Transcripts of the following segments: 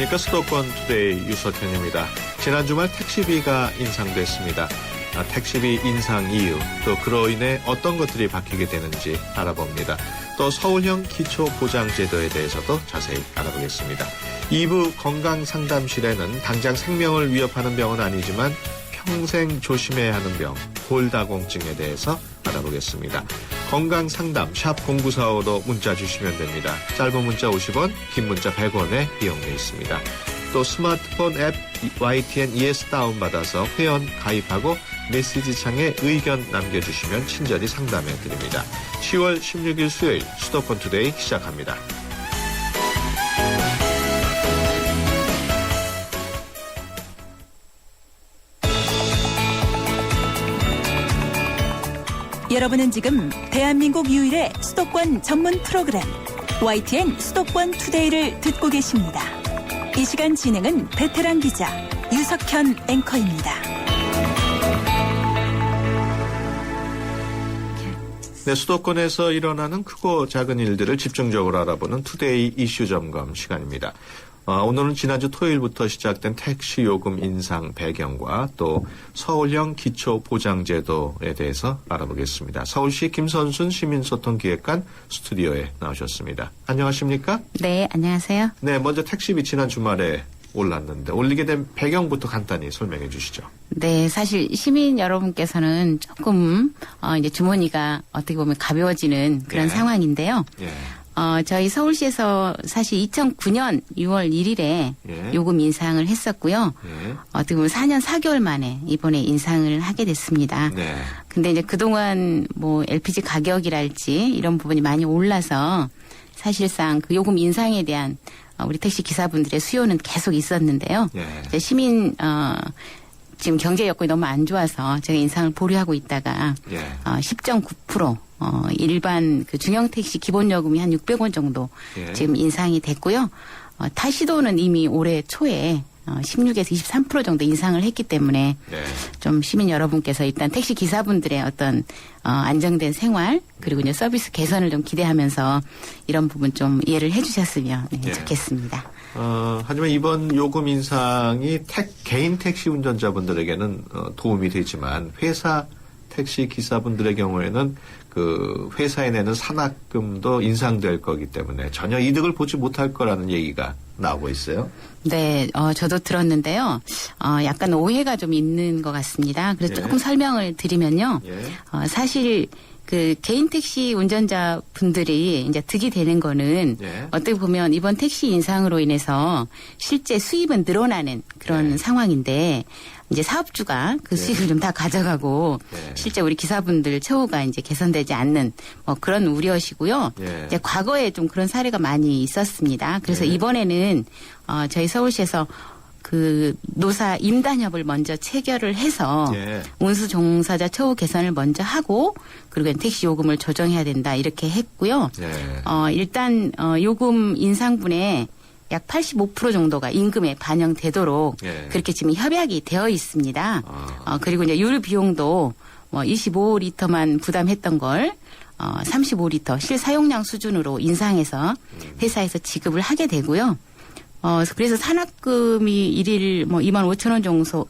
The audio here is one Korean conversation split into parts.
안녕하십니까. 수도권 투데이 유석현입니다. 지난 주말 택시비가 인상됐습니다. 택시비 인상 이유, 또 그로 인해 어떤 것들이 바뀌게 되는지 알아봅니다. 또 서울형 기초보장제도에 대해서도 자세히 알아보겠습니다. 2부 건강상담실에는 당장 생명을 위협하는 병은 아니지만 평생 조심해야 하는 병, 골다공증에 대해서 알아보겠습니다. 건강상담 샵 0945로 문자 주시면 됩니다. 짧은 문자 50원, 긴 문자 100원에 이용료 있습니다. 또 스마트폰 앱 YTN ES 다운받아서 회원 가입하고 메시지 창에 의견 남겨주시면 친절히 상담해 드립니다. 10월 16일 수요일 수도권 투데이 시작합니다. 여러분은 지금 대한민국 유일의 수도권 전문 프로그램 YTN 수도권 투데이를 듣고 계십니다. 이 시간 진행은 베테랑 기자 유석현 앵커입니다. 네, 수도권에서 일어나는 크고 작은 일들을 집중적으로 알아보는 투데이 이슈 점검 시간입니다. 오늘은 지난주 토요일부터 시작된 택시 요금 인상 배경과 또 서울형 기초보장제도에 대해서 알아보겠습니다. 서울시 김선순 시민소통기획관 스튜디오에 나오셨습니다. 안녕하십니까? 네, 안녕하세요. 네, 먼저 택시비 지난 주말에 올랐는데 올리게 된 배경부터 간단히 설명해 주시죠. 네, 사실 시민 여러분께서는 조금 이제 주머니가 어떻게 보면 가벼워지는 그런 상황인데요. 예. 저희 서울시에서 사실 2009년 6월 1일에 요금 인상을 했었고요. 어떻게 보면 4년 4개월 만에 이번에 인상을 하게 됐습니다. 네. 근데 이제 그동안 뭐 LPG 가격이랄지 이런 부분이 많이 올라서 사실상 그 요금 인상에 대한 우리 택시 기사분들의 수요는 계속 있었는데요. 이제 시민 지금 경제 여건이 너무 안 좋아서 제가 인상을 보류하고 있다가 10.9% 일반 그 중형 택시 기본 요금이 한 600원 정도 지금 인상이 됐고요. 타시도는 이미 올해 초에 16에서 23% 정도 인상을 했기 때문에 좀 시민 여러분께서 일단 택시 기사분들의 어떤 안정된 생활 그리고 이제 서비스 개선을 좀 기대하면서 이런 부분 좀 이해를 해주셨으면 좋겠습니다. 하지만 이번 요금 인상이 개인 택시 운전자분들에게는 도움이 되지만 회사 택시 기사분들의 경우에는 그 회사에 내는 산학금도 인상될 거기 때문에 전혀 이득을 보지 못할 거라는 얘기가 나오고 있어요. 네, 저도 들었는데요. 약간 오해가 좀 있는 것 같습니다. 그래서 조금 설명을 드리면요. 사실 그 개인 택시 운전자 분들이 이제 득이 되는 거는 어떻게 보면 이번 택시 인상으로 인해서 실제 수입은 늘어나는 그런 상황인데 이제 사업주가 그 수익을 좀 다 가져가고 실제 우리 기사분들 처우가 이제 개선되지 않는 뭐 그런 우려시고요. 이제 과거에 좀 그런 사례가 많이 있었습니다. 그래서 이번에는 저희 서울시에서 그 노사 임단협을 먼저 체결을 해서 운수 종사자 처우 개선을 먼저 하고 그리고 택시 요금을 조정해야 된다 이렇게 했고요. 일단 요금 인상분에 약 85% 정도가 임금에 반영되도록 그렇게 지금 협약이 되어 있습니다. 그리고 이제 유류 비용도 뭐 25리터만 부담했던 걸 35리터 실사용량 수준으로 인상해서 회사에서 지급을 하게 되고요. 그래서 산학금이 일일 뭐 25,000원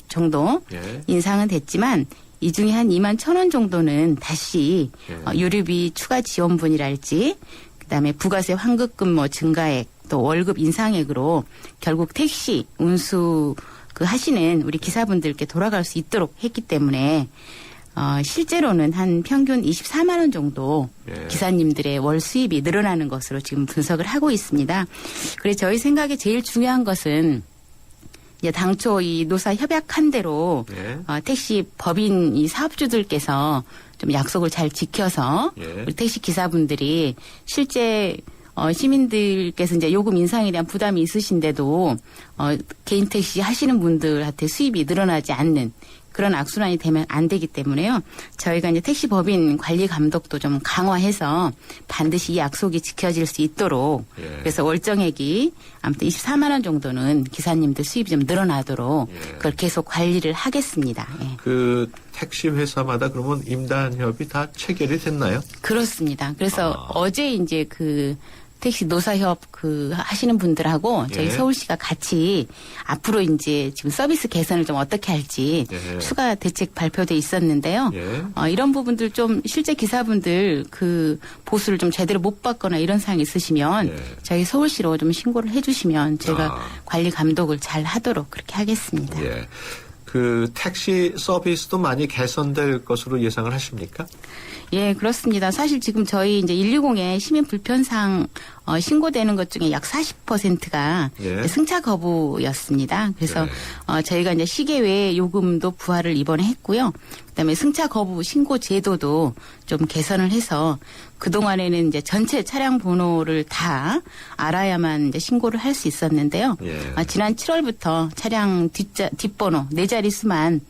정도 인상은 됐지만 이 중에 한 21,000원 정도는 다시 유류비 추가 지원분이랄지 그다음에 부가세 환급금 뭐 증가액 또 월급 인상액으로 결국 택시 운수 그 하시는 우리 기사분들께 돌아갈 수 있도록 했기 때문에 실제로는 한 평균 24만 원 정도 기사님들의 월 수입이 늘어나는 것으로 지금 분석을 하고 있습니다. 그래서 저희 생각에 제일 중요한 것은 이제 당초 이 노사 협약한 대로 택시 법인 이 사업주들께서 좀 약속을 잘 지켜서 우리 택시 기사분들이 실제 시민들께서 이제 요금 인상에 대한 부담이 있으신데도 개인 택시 하시는 분들한테 수입이 늘어나지 않는 그런 악순환이 되면 안 되기 때문에요. 저희가 이제 택시 법인 관리 감독도 좀 강화해서 반드시 이 약속이 지켜질 수 있도록 그래서 월정액이 아무튼 24만 원 정도는 기사님들 수입이 좀 늘어나도록 그걸 계속 관리를 하겠습니다. 그 택시 회사마다 그러면 임단협이 다 체결이 됐나요? 그렇습니다. 그래서 어제 이제 그 택시 노사협 하시는 분들하고 저희 예. 서울시가 같이 앞으로 이제 지금 서비스 개선을 좀 어떻게 할지 예. 추가 대책 발표돼 있었는데요. 예. 이런 부분들 좀 실제 기사분들 보수를 좀 제대로 못 받거나 이런 사항이 있으시면 예. 저희 서울시로 좀 신고를 해주시면 제가 아. 관리 감독을 잘 하도록 그렇게 하겠습니다. 예. 그 택시 서비스도 많이 개선될 것으로 예상을 하십니까? 예, 그렇습니다. 사실 지금 저희 이제 120에 시민 불편사항 신고되는 것 중에 약 40%가 예. 승차 거부였습니다. 그래서 네. 저희가 이제 시계 외 요금도 부활을 이번에 했고요. 그다음에 승차 거부 신고 제도도 좀 개선을 해서 그동안에는 이제 전체 차량 번호를 다 알아야만 이제 신고를 할 수 있었는데요. 예. 지난 7월부터 차량 뒷번호 4자리 수만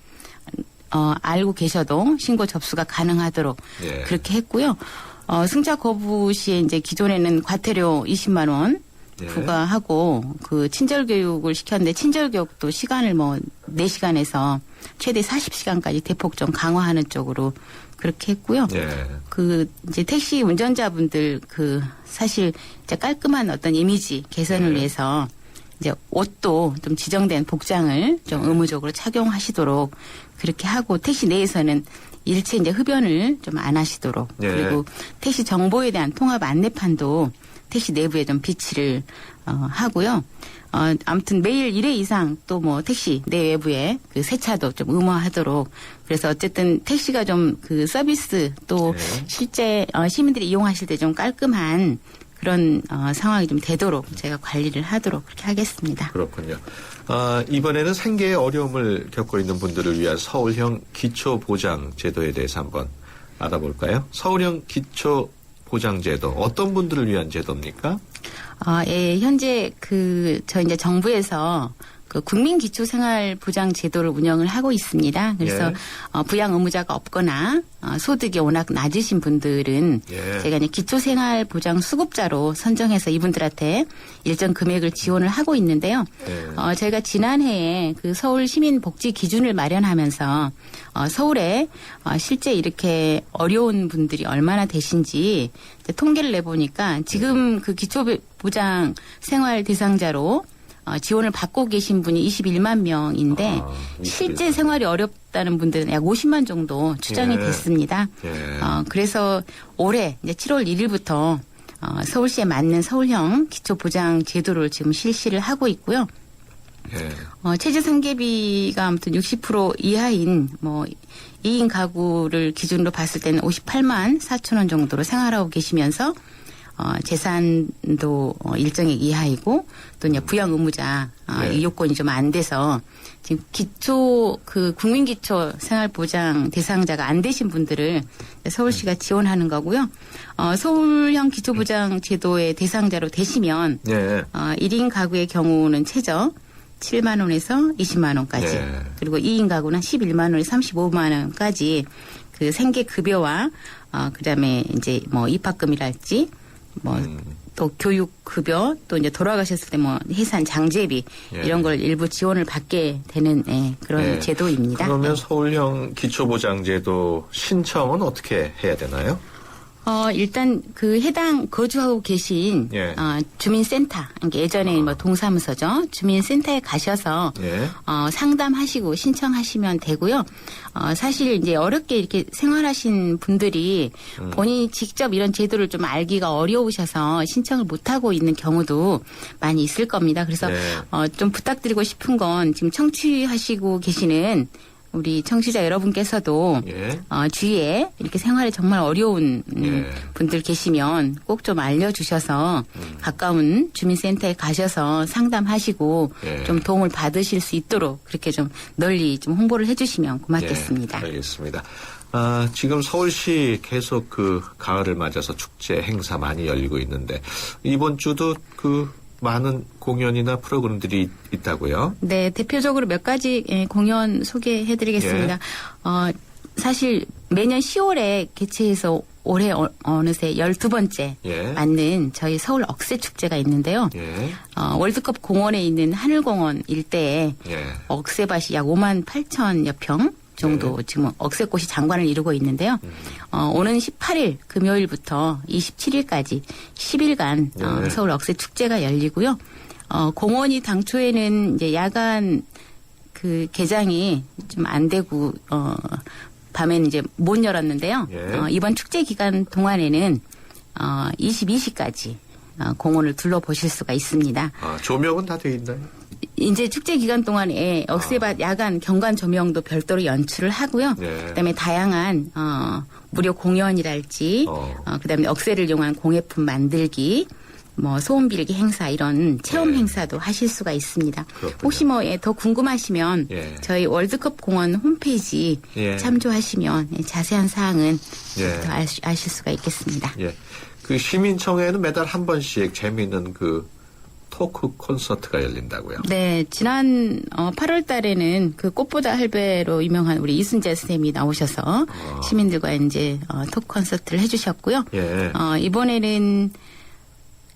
알고 계셔도 신고 접수가 가능하도록 예. 그렇게 했고요. 승차 거부 시에 이제 기존에는 과태료 20만 원 예. 부과하고 친절 교육을 시켰는데 친절 교육도 시간을 4시간에서 최대 40시간까지 대폭 좀 강화하는 쪽으로 그렇게 했고요. 예. 이제 택시 운전자분들 사실 이제 깔끔한 어떤 이미지 개선을 예. 위해서 이제 옷도 좀 지정된 복장을 좀 의무적으로 착용하시도록 그렇게 하고 택시 내에서는 일체 이제 흡연을 좀 안 하시도록 예. 그리고 택시 정보에 대한 통합 안내판도 택시 내부에 좀 비치를 하고요. 아무튼 매일 1회 이상 또 택시 내외부에 세차도 좀 의무화하도록 그래서 어쨌든 택시가 좀 서비스 또 네. 실제 시민들이 이용하실 때 좀 깔끔한 그런 상황이 좀 되도록 제가 관리를 하도록 그렇게 하겠습니다. 그렇군요. 이번에는 생계의 어려움을 겪고 있는 분들을 위한 서울형 기초보장제도에 대해서 한번 알아볼까요? 서울형 기초보장제도 어떤 분들을 위한 제도입니까? 예, 현재 저희 이제 정부에서 국민기초생활보장제도를 운영을 하고 있습니다. 그래서 예. 부양 의무자가 없거나 소득이 워낙 낮으신 분들은 예. 제가 이제 기초생활보장 수급자로 선정해서 이분들한테 일정 금액을 지원을 하고 있는데요. 예. 저희가 지난해에 서울 시민 복지 기준을 마련하면서 서울에 실제 이렇게 어려운 분들이 얼마나 되신지 통계를 내보니까 지금 기초보장 생활 대상자로 지원을 받고 계신 분이 21만 명인데 21만. 실제 생활이 어렵다는 분들은 약 50만 정도 추정이 예. 됐습니다. 예. 그래서 올해 이제 7월 1일부터 서울시에 맞는 서울형 기초보장 제도를 지금 실시를 하고 있고요. 예. 최저 생계비가 아무튼 60% 이하인 2인 가구를 기준으로 봤을 때는 58만 4천 원 정도로 생활하고 계시면서 재산도 일정액 이하이고 또 이제 부양 의무자 네. 이 요건이 좀 안 돼서 지금 국민기초 생활보장 대상자가 안 되신 분들을 서울시가 지원하는 거고요. 서울형 기초보장 제도의 대상자로 되시면 예. 1인 가구의 경우는 최저 7만 원에서 20만 원까지 네. 그리고 2인 가구는 11만 원에서 35만 원까지 생계급여와 그다음에 이제 입학금이랄지 또 교육급여 또 이제 돌아가셨을 때 해산 장제비 예. 이런 걸 일부 지원을 받게 되는 그런 예. 제도입니다. 그러면 서울형 기초보장제도 신청은 어떻게 해야 되나요? 일단 해당 거주하고 계신 예. 주민센터, 그러니까 예전에 동사무소죠. 주민센터에 가셔서 예. 상담하시고 신청하시면 되고요. 사실 이제 어렵게 이렇게 생활하신 분들이 본인이 직접 이런 제도를 좀 알기가 어려우셔서 신청을 못 하고 있는 경우도 많이 있을 겁니다. 그래서 네. 좀 부탁드리고 싶은 건 지금 청취하시고 계시는 우리 청취자 여러분께서도 예. 주위에 이렇게 생활에 정말 어려운 예. 분들 계시면 꼭 좀 알려주셔서 가까운 주민센터에 가셔서 상담하시고 예. 좀 도움을 받으실 수 있도록 그렇게 좀 널리 좀 홍보를 해주시면 고맙겠습니다. 네, 알겠습니다. 지금 서울시 계속 가을을 맞아서 축제 행사 많이 열리고 있는데 이번 주도 많은 공연이나 프로그램들이 있다고요? 네, 대표적으로 몇 가지 공연 소개해드리겠습니다. 사실 매년 10월에 개최해서 올해 어느새 12번째 예. 맞는 저희 서울 억새축제가 있는데요. 예. 월드컵 공원에 있는 하늘공원 일대에 예. 억새밭이 약 5만 8천여 평 정도 지금 억새꽃이 장관을 이루고 있는데요. 오는 18일 금요일부터 27일까지 10일간 서울 억새 축제가 열리고요. 공원이 당초에는 이제 야간 그 개장이 좀 안 되고 밤에는 이제 못 열었는데요. 이번 축제 기간 동안에는 22시까지 공원을 둘러보실 수가 있습니다. 조명은 다 돼 있나요? 이제 축제 기간 동안에 억새밭 야간 경관 조명도 별도로 연출을 하고요. 그다음에 다양한 무료 공연이랄지 그다음에 억새를 이용한 공예품 만들기, 뭐 소음 빌기 행사 이런 체험 행사도 하실 수가 있습니다. 그렇군요. 혹시 뭐 더 궁금하시면 저희 월드컵 공원 홈페이지 참조하시면 자세한 사항은 더 아실 수가 있겠습니다. 그 시민청에는 매달 한 번씩 재미있는 그 토크 콘서트가 열린다고요? 네, 지난 8월 달에는 그 꽃보다 할배로 유명한 우리 이순재 선생님이 나오셔서 시민들과 이제 토크 콘서트를 해주셨고요. 이번에는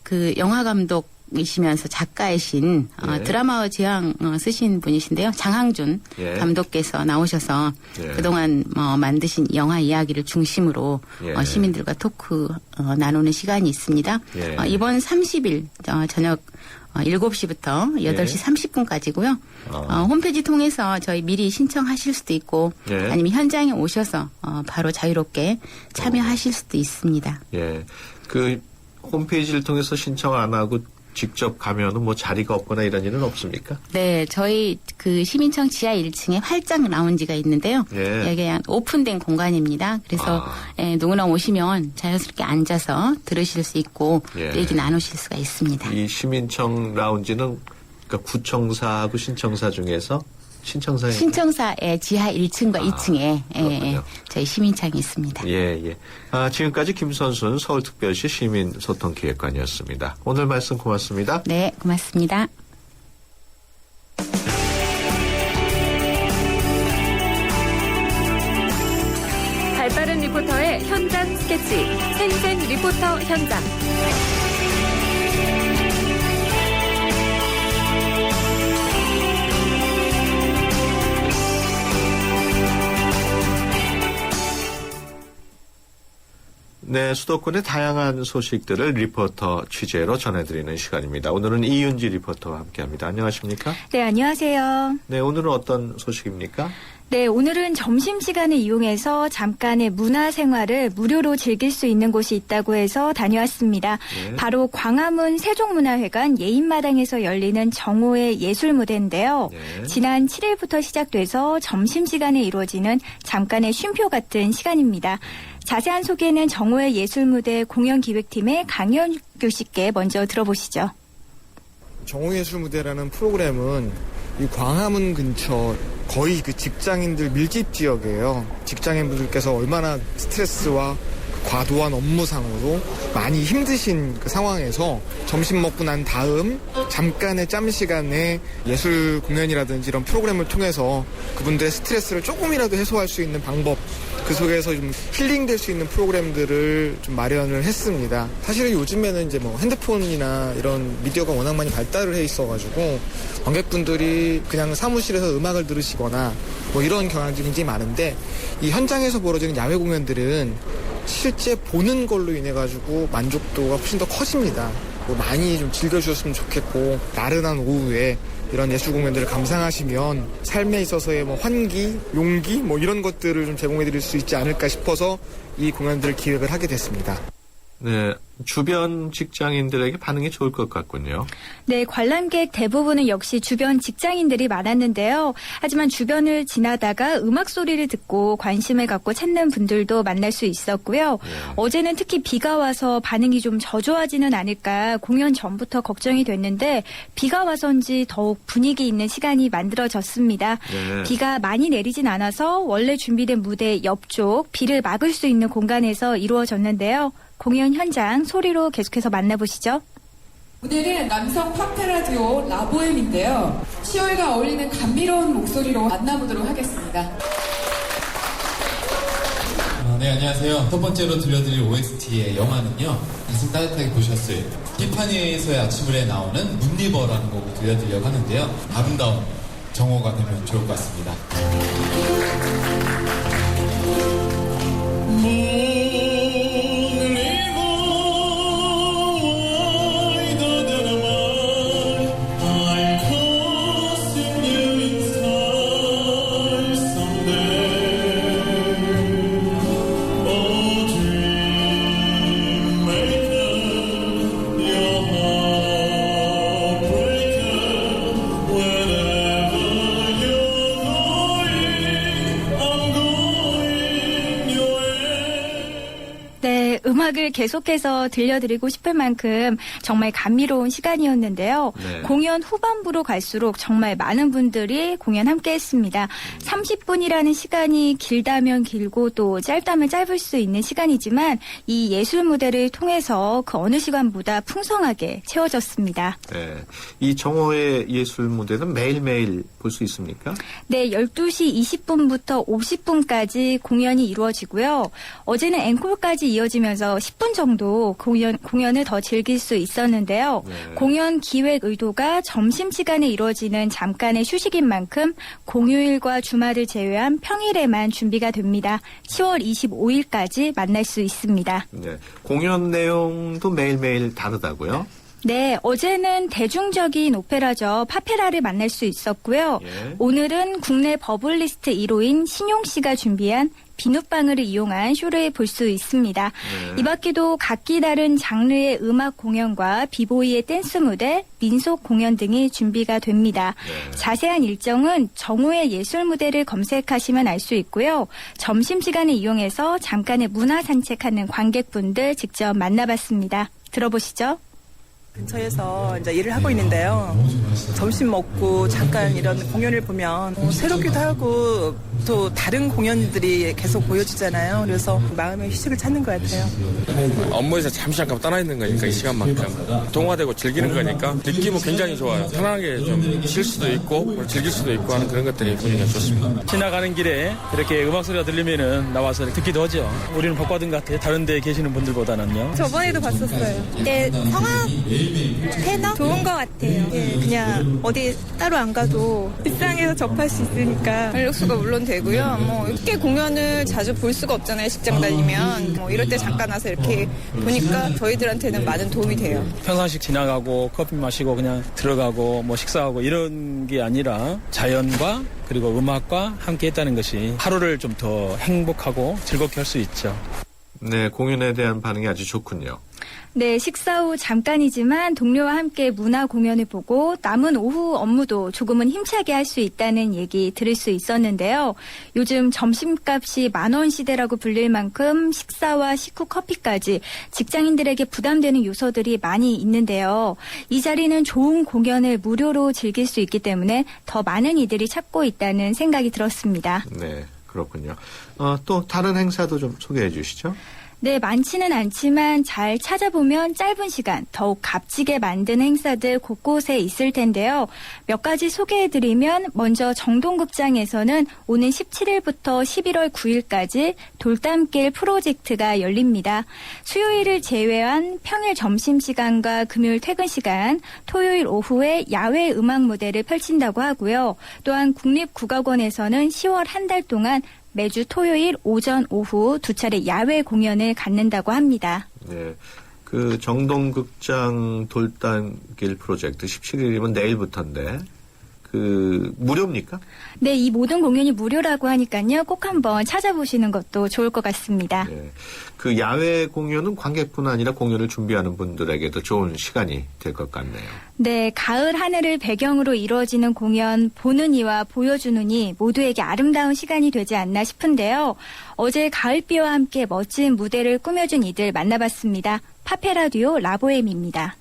그 영화 감독이시면서 작가이신 드라마 제왕 쓰신 분이신데요. 장항준 감독께서 나오셔서 그동안 만드신 영화 이야기를 중심으로 시민들과 토크 나누는 시간이 있습니다. 이번 30일 저녁 7시부터 8시 30분까지고요. 홈페이지 통해서 저희 미리 신청하실 수도 있고 아니면 현장에 오셔서 바로 자유롭게 참여하실 수도 있습니다. 그 홈페이지를 통해서 신청 안 하고 직접 가면은 뭐 자리가 없거나 이런 일은 없습니까? 네, 저희 그 시민청 지하 1층에 활짝 라운지가 있는데요. 여기 오픈된 공간입니다. 그래서 누구나 오시면 자연스럽게 앉아서 들으실 수 있고 얘기 나누실 수가 있습니다. 이 시민청 라운지는 그러니까 구청사하고 신청사 중에서 신청사의 지하 1층과 2층에 저희 시민청이 있습니다. 지금까지 김선순 서울특별시 시민소통기획관이었습니다. 오늘 말씀 고맙습니다. 네, 고맙습니다. 발빠른 리포터의 현장 스케치, 생생 리포터 현장. 네, 수도권의 다양한 소식들을 리포터 취재로 전해드리는 시간입니다. 오늘은 이윤지 리포터와 함께합니다. 안녕하십니까? 네, 안녕하세요. 네, 오늘은 어떤 소식입니까? 네, 오늘은 점심시간을 이용해서 잠깐의 문화생활을 무료로 즐길 수 있는 곳이 있다고 해서 다녀왔습니다. 바로 광화문 세종문화회관 예인마당에서 열리는 정오의 예술무대인데요. 지난 7일부터 시작돼서 점심시간에 이루어지는 잠깐의 쉼표 같은 시간입니다. 자세한 소개는 정오의 예술무대 공연기획팀의 강현규 씨께 먼저 들어보시죠. 정오예술무대라는 프로그램은 이 광화문 근처 거의 그 직장인들 밀집 지역이에요. 직장인분들께서 얼마나 스트레스와 과도한 업무상으로 많이 힘드신 그 상황에서 점심 먹고 난 다음 잠깐의 짬 시간에 예술 공연이라든지 이런 프로그램을 통해서 그분들의 스트레스를 조금이라도 해소할 수 있는 방법, 그 속에서 좀 힐링될 수 있는 프로그램들을 좀 마련을 했습니다. 사실은 요즘에는 이제 뭐 핸드폰이나 이런 미디어가 워낙 많이 발달을 해 있어가지고 관객분들이 그냥 사무실에서 음악을 들으시거나 뭐 이런 경향들이 굉장히 많은데, 이 현장에서 벌어지는 야외 공연들은 실제 보는 걸로 인해 가지고 만족도가 훨씬 더 커집니다. 뭐 많이 좀 즐겨주셨으면 좋겠고, 나른한 오후에 이런 예술 공연들을 감상하시면 삶에 있어서의 뭐 환기, 용기 뭐 이런 것들을 좀 제공해 드릴 수 있지 않을까 싶어서 이 공연들을 기획을 하게 됐습니다. 네, 주변 직장인들에게 반응이 좋을 것 같군요. 네, 관람객 대부분은 역시 주변 직장인들이 많았는데요. 하지만 주변을 지나다가 음악 소리를 듣고 관심을 갖고 찾는 분들도 만날 수 있었고요. 어제는 특히 비가 와서 반응이 좀 저조하지는 않을까 공연 전부터 걱정이 됐는데, 비가 와서인지 더욱 분위기 있는 시간이 만들어졌습니다. 비가 많이 내리진 않아서 원래 준비된 무대 옆쪽 비를 막을 수 있는 공간에서 이루어졌는데요. 공연 현장 소리로 계속해서 만나보시죠. 오늘은 남성 팝 라디오 라보엠인데요. 10월과 어울리는 감미로운 목소리로 만나보도록 하겠습니다. 네, 안녕하세요. 첫 번째로 들려드릴 OST의 영화는요, 가슴 따뜻하게 보셨을 티파니에서의 아침을에 나오는 문리버라는 곡을 들려드리려고 하는데요. 아름다운 정오가 되면 좋을 것 같습니다. 음악을 계속해서 들려드리고 싶을 만큼 정말 감미로운 시간이었는데요. 네. 공연 후반부로 갈수록 정말 많은 분들이 공연 함께 했습니다. 30분이라는 시간이 길다면 길고 또 짧다면 짧을 수 있는 시간이지만 이 예술 무대를 통해서 그 어느 시간보다 풍성하게 채워졌습니다. 네. 이 정호의 예술 무대는 매일매일 볼 수 있습니까? 네, 12시 20분부터 50분까지 공연이 이루어지고요. 어제는 앵콜까지 이어지면서 10분 정도 공연을 더 즐길 수 있었는데요. 네. 공연 기획 의도가 점심시간에 이루어지는 잠깐의 휴식인 만큼 공휴일과 주말을 제외한 평일에만 준비가 됩니다. 10월 25일까지 만날 수 있습니다. 네. 공연 내용도 매일매일 다르다고요? 네, 어제는 대중적인 오페라죠. 파페라를 만날 수 있었고요. 예. 오늘은 국내 버블리스트 1호인 신용 씨가 준비한 비눗방울을 이용한 쇼를 볼 수 있습니다. 네. 이 밖에도 각기 다른 장르의 음악 공연과 비보이의 댄스 무대, 민속 공연 등이 준비가 됩니다. 네. 자세한 일정은 정호의 예술 무대를 검색하시면 알 수 있고요. 점심시간을 이용해서 잠깐의 문화 산책하는 관객분들 직접 만나봤습니다. 들어보시죠. 근처에서 이제 일을 하고 있는데요. 점심 먹고 잠깐 이런 공연을 보면 새롭기도 하고 또 다른 공연들이 계속 보여지잖아요. 그래서 마음의 휴식을 찾는 것 같아요. 업무에서 잠깐 떠나 있는 거니까 이 시간만큼 동화되고 즐기는 거니까 느낌은 굉장히 좋아요. 편하게 좀 쉴 수도 있고 즐길 수도 있고 하는 그런 것들이 분위기가 좋습니다. 지나가는 길에 이렇게 음악 소리가 들리면은 나와서 듣기도 하죠. 우리는 복받은 것 같아요. 다른 데 계시는 분들보다는요. 저번에도 봤었어요. 네, 성악 테너 좋은 것 같아요. 예, 그냥 어디 따로 안 가도 일상에서 접할 수 있으니까 활력소가 물론 되고요. 뭐 이렇게 공연을 자주 볼 수가 없잖아요. 직장 다니면 뭐 이럴 때 잠깐 와서 이렇게 보니까 저희들한테는 많은 도움이 돼요. 평상식 지나가고 커피 마시고 그냥 들어가고 뭐 식사하고 이런 게 아니라 자연과 그리고 음악과 함께 했다는 것이 하루를 좀 더 행복하고 즐겁게 할 수 있죠. 네, 공연에 대한 반응이 아주 좋군요. 네, 식사 후 잠깐이지만 동료와 함께 문화 공연을 보고 남은 오후 업무도 조금은 힘차게 할 수 있다는 얘기 들을 수 있었는데요. 요즘 점심값이 10,000원 시대라고 불릴 만큼 식사와 식후 커피까지 직장인들에게 부담되는 요소들이 많이 있는데요. 이 자리는 좋은 공연을 무료로 즐길 수 있기 때문에 더 많은 이들이 찾고 있다는 생각이 들었습니다. 네, 그렇군요. 또 다른 행사도 좀 소개해 주시죠. 네, 많지는 않지만 잘 찾아보면 짧은 시간 더욱 값지게 만든 행사들 곳곳에 있을 텐데요. 몇 가지 소개해드리면 먼저 정동극장에서는 오는 17일부터 11월 9일까지 돌담길 프로젝트가 열립니다. 수요일을 제외한 평일 점심시간과 금요일 퇴근시간, 토요일 오후에 야외 음악 무대를 펼친다고 하고요. 또한 국립국악원에서는 10월 한 달 동안 매주 토요일 오전, 오후 두 차례 야외 공연을 갖는다고 합니다. 네, 그 정동극장 돌담길 프로젝트 17일이면 내일부터인데 그 무료입니까? 네, 이 모든 공연이 무료라고 하니까요. 꼭 한번 찾아보시는 것도 좋을 것 같습니다. 네, 그 야외 공연은 관객뿐 아니라 공연을 준비하는 분들에게도 좋은 시간이 될 것 같네요. 네, 가을 하늘을 배경으로 이루어지는 공연 보는 이와 보여주는 이 모두에게 아름다운 시간이 되지 않나 싶은데요. 어제 가을비와 함께 멋진 무대를 꾸며준 이들 만나봤습니다. 파페라 듀오 라보엠입니다.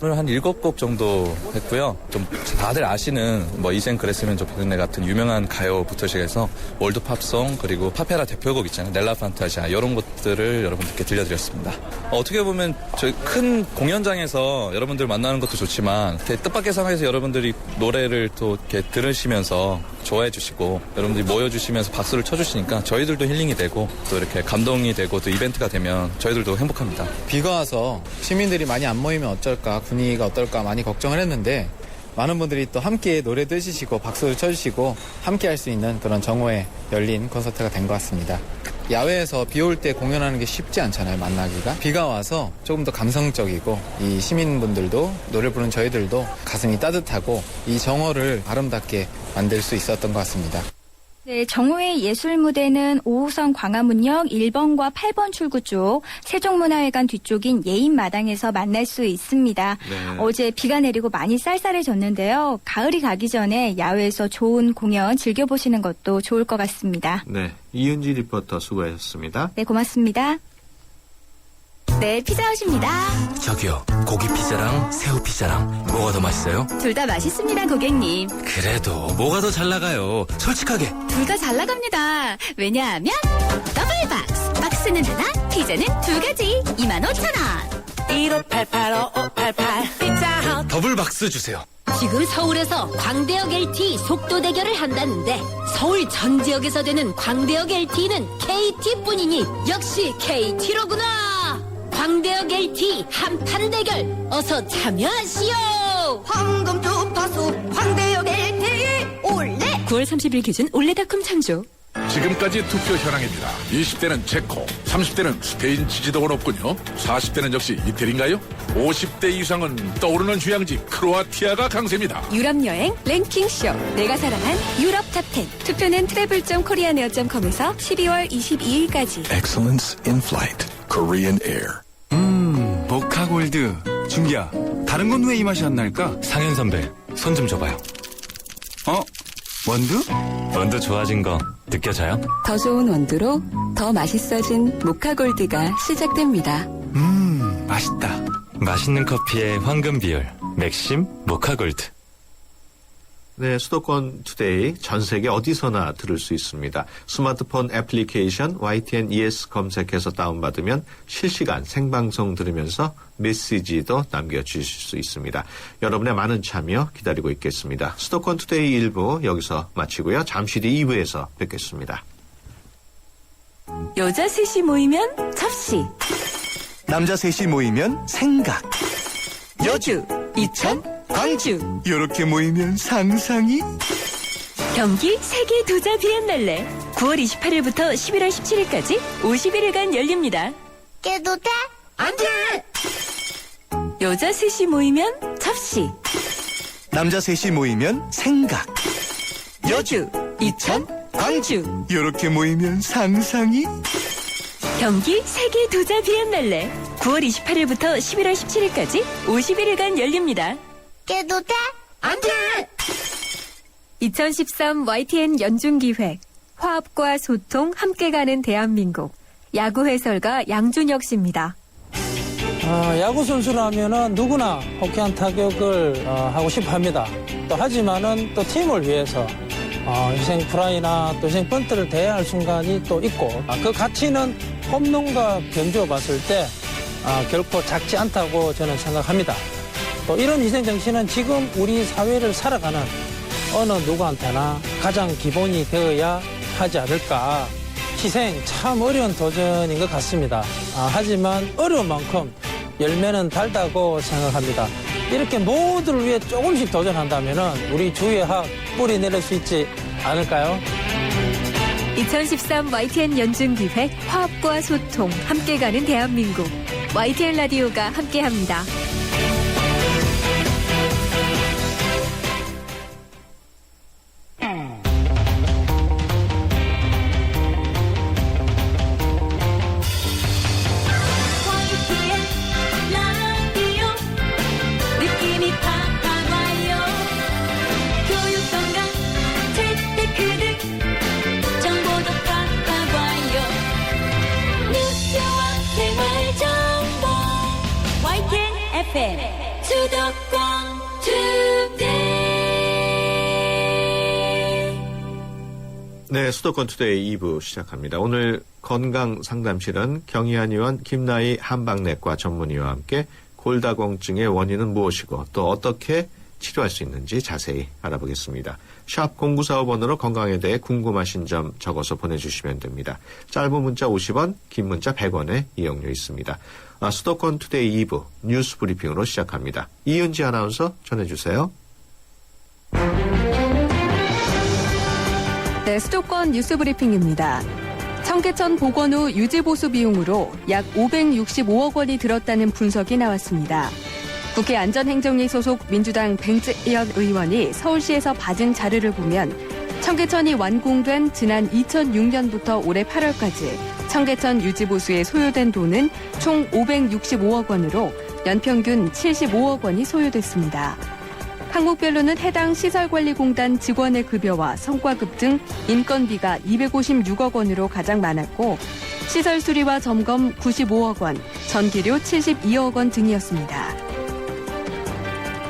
오늘 한 7곡 정도 했고요. 좀 다들 아시는 뭐 이젠 그랬으면 좋겠네 같은 유명한 가요부터 시작해서 월드 팝송 그리고 파페라 대표곡 있잖아요. 넬라 판타지아 이런 것들을 여러분들께 들려드렸습니다. 어떻게 보면 저희 큰 공연장에서 여러분들 만나는 것도 좋지만 되게 뜻밖의 상황에서 여러분들이 노래를 또 이렇게 들으시면서 좋아해 주시고 여러분들이 모여주시면서 박수를 쳐주시니까 저희들도 힐링이 되고 또 이렇게 감동이 되고 또 이벤트가 되면 저희들도 행복합니다. 비가 와서 시민들이 많이 안 모이면 어쩔까 분위기가 어떨까 많이 걱정을 했는데 많은 분들이 또 함께 노래도 해주시고 박수를 쳐주시고 함께 할 수 있는 그런 정오에 열린 콘서트가 된 것 같습니다. 야외에서 비 올 때 공연하는 게 쉽지 않잖아요, 만나기가. 비가 와서 조금 더 감성적이고 이 시민분들도 노래 부르는 저희들도 가슴이 따뜻하고 이 정오를 아름답게 만들 수 있었던 것 같습니다. 네, 정호의 예술 무대는 5호선 광화문역 1번과 8번 출구 쪽 세종문화회관 뒤쪽인 예인마당에서 만날 수 있습니다. 네. 어제 비가 내리고 많이 쌀쌀해졌는데요. 가을이 가기 전에 야외에서 좋은 공연 즐겨보시는 것도 좋을 것 같습니다. 네, 이은지 리포터 수고하셨습니다. 네, 고맙습니다. 네, 피자헛입니다. 저기요, 고기 피자랑 새우 피자랑 뭐가 더 맛있어요? 둘 다 맛있습니다, 고객님. 그래도 뭐가 더 잘 나가요? 솔직하게. 둘 다 잘 나갑니다. 왜냐하면 더블 박스. 박스는 하나, 피자는 두 가지. 25,000원. 1588-5588 피자헛. 더블 박스 주세요. 지금 서울에서 광대역 LTE 속도 대결을 한다는데 서울 전 지역에서 되는 광대역 LTE는 KT뿐이니 역시 KT로구나. 광대역 LTE 한판 대결 어서 참여하시오. 황금 주파수 광대역 LTE 올레. 9월 30일 기준 올레닷컴 참조. 지금까지 투표 현황입니다. 20대는 체코, 30대는 스페인 지지도가 높군요. 40대는 역시 이태리인가요? 50대 이상은 떠오르는 휴양지 크로아티아가 강세입니다. 유럽여행 랭킹쇼 내가 사랑한 유럽 탑10 투표는 travel.koreaneer.com에서 12월 22일까지. Excellence in flight. Korean Air. 모카골드. 준기야, 다른 건 왜 이 맛이 안 날까? 상현 선배, 손 좀 줘봐요. 원두? 원두 좋아진 거 느껴져요? 더 좋은 원두로 더 맛있어진 모카골드가 시작됩니다. 맛있다. 맛있는 커피의 황금 비율. 맥심 모카골드. 네, 수도권 투데이 전 세계 어디서나 들을 수 있습니다. 스마트폰 애플리케이션 YTN ES 검색해서 다운받으면 실시간 생방송 들으면서 메시지도 남겨주실 수 있습니다. 여러분의 많은 참여 기다리고 있겠습니다. 수도권 투데이 1부 여기서 마치고요. 잠시 뒤 2부에서 뵙겠습니다. 여자 셋이 모이면 접시. 남자 셋이 모이면 생각. 여주, 이천, 광주. 이렇게 모이면 상상이. 경기 세계 도자 비엔날레 9월 28일부터 11월 17일까지 51일간 열립니다. 깨도 돼? 안 돼! 여자 셋이 모이면 접시. 남자 셋이 모이면 생각. 여주, 이천, 광주. 이렇게 모이면 상상이. 경기 세계 도자 비엔날레 9월 28일부터 11월 17일까지 51일간 열립니다. 깨도 돼? 안 돼! 2013 YTN 연중기획 화합과 소통 함께 가는 대한민국 야구 해설가 양준혁 씨입니다. 야구 선수라면은 누구나 호쾌한 타격을 하고 싶어 합니다. 또 하지만은 또 팀을 위해서 희생 플라이나 또 희생 번트를 대할 순간이 또 있고 그 가치는 홈런과 견주어 봤을 때 결코 작지 않다고 저는 생각합니다. 또 이런 희생 정신은 지금 우리 사회를 살아가는 어느 누구한테나 가장 기본이 되어야 하지 않을까. 희생 참 어려운 도전인 것 같습니다. 하지만 어려운 만큼 열매는 달다고 생각합니다. 이렇게 모두를 위해 조금씩 도전한다면 우리 주위에 뿌리 내릴 수 있지 않을까요? 2013 YTN 연중기획 화합과 소통 함께 가는 대한민국 YTN 라디오가 함께합니다. 수도권 투데이. 네, 수도권 투데이 2부 시작합니다. 오늘 건강 상담실은 경희안 의원 김나희 한방내과 전문의와 함께 골다공증의 원인은 무엇이고 또 어떻게 치료할 수 있는지 자세히 알아보겠습니다. 샵 0945번으로 건강에 대해 궁금하신 점 적어서 보내주시면 됩니다. 짧은 문자 50원, 긴 문자 100원의 이용료 있습니다. 수도권 투데이 2부 뉴스 브리핑으로 시작합니다. 이은지 아나운서 전해주세요. 네, 수도권 뉴스 브리핑입니다. 청계천 복원 후 유지보수 비용으로 약 565억 원이 들었다는 분석이 나왔습니다. 국회 안전행정위 소속 민주당 뱅지연 의원이 서울시에서 받은 자료를 보면 청계천이 완공된 지난 2006년부터 올해 8월까지 청계천 유지보수에 소요된 돈은 총 565억 원으로 연평균 75억 원이 소요됐습니다. 항목별로는 해당 시설관리공단 직원의 급여와 성과급 등 인건비가 256억 원으로 가장 많았고 시설 수리와 점검 95억 원, 전기료 72억 원 등이었습니다.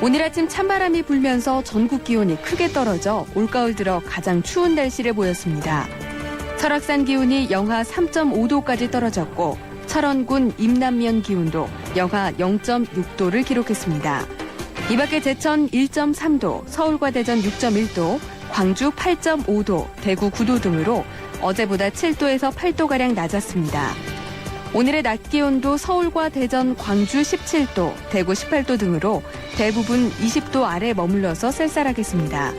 오늘 아침 찬바람이 불면서 전국 기온이 크게 떨어져 올가을 들어 가장 추운 날씨를 보였습니다. 설악산 기온이 영하 3.5도까지 떨어졌고 철원군 임남면 기온도 영하 0.6도를 기록했습니다. 이 밖에 제천 1.3도, 서울과 대전 6.1도, 광주 8.5도, 대구 9도 등으로 어제보다 7도에서 8도가량 낮았습니다. 오늘의 낮 기온도 서울과 대전, 광주 17도, 대구 18도 등으로 대부분 20도 아래 머물러서 쌀쌀하겠습니다.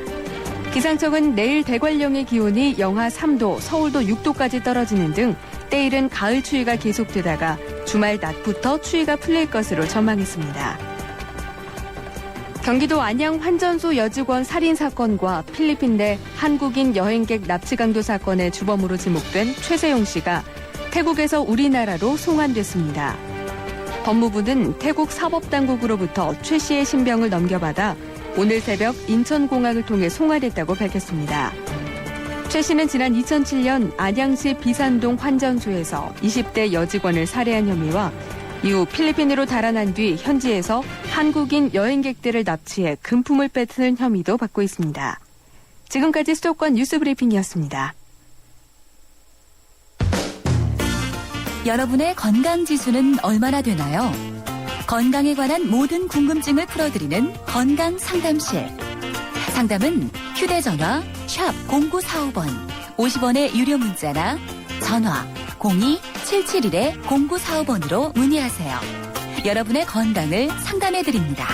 기상청은 내일 대관령의 기온이 영하 3도, 서울도 6도까지 떨어지는 등 때이른 가을 추위가 계속되다가 주말 낮부터 추위가 풀릴 것으로 전망했습니다. 경기도 안양 환전소 여직원 살인 사건과 필리핀 내 한국인 여행객 납치 강도 사건의 주범으로 지목된 최세용 씨가 태국에서 우리나라로 송환됐습니다. 법무부는 태국 사법당국으로부터 최 씨의 신병을 넘겨받아 오늘 새벽 인천공항을 통해 송환했다고 밝혔습니다. 최 씨는 지난 2007년 안양시 비산동 환전소에서 20대 여직원을 살해한 혐의와 이후 필리핀으로 달아난 뒤 현지에서 한국인 여행객들을 납치해 금품을 뺏은 혐의도 받고 있습니다. 지금까지 수도권 뉴스브리핑이었습니다. 여러분의 건강지수는 얼마나 되나요? 건강에 관한 모든 궁금증을 풀어드리는 건강상담실. 상담은 휴대전화 샵 0945번 50원의 유료 문자나 전화 02-771-0945번으로 문의하세요. 여러분의 건강을 상담해드립니다.